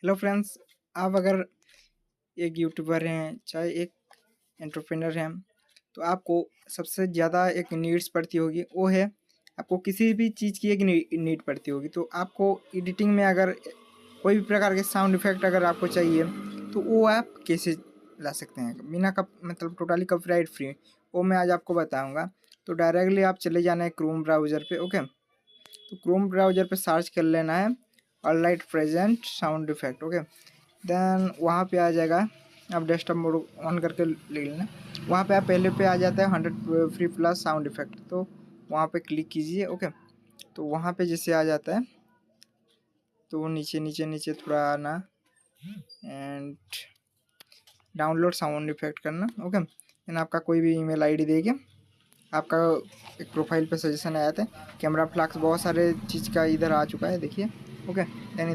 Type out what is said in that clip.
Hello friends, आप अगर एक यूट्यूबर हैं चाहे एक एंटरप्रेन्योर हैं तो आपको सबसे ज़्यादा एक नीड्स पड़ती होगी वो है आपको किसी भी चीज़ की एक नीड पड़ती होगी। तो आपको एडिटिंग में अगर कोई भी प्रकार के साउंड इफेक्ट अगर आपको चाहिए तो वो आप कैसे ला सकते हैं बिना मतलब टोटली कॉपीराइट फ्री, वो मैं आज आपको बताऊंगा। तो डायरेक्टली आप चले जाना है क्रोम ब्राउज़र पे। ओके, तो क्रोम ब्राउज़र पे सर्च कर लेना है alright present sound effect. Okay, then वहाँ पे आ जाएगा, आप डेस्कटॉप मोड ऑन करके ले लेना। वहाँ पे आप पहले पे आ जाता है 100 फ्री प्लस साउंड इफेक्ट, तो वहाँ पे क्लिक कीजिए। ओके, तो वहाँ पे जैसे आ जाता है तो वो नीचे नीचे नीचे थोड़ा आना एंड डाउनलोड साउंड इफेक्ट करना। ओके, देन आपका कोई भी ईमेल आईडी देके आपका एक प्रोफाइल पे सजेशन आया था कैमरा फ्लैक्स, बहुत सारे चीज़ का इधर आ चुका है देखिए। Okay, then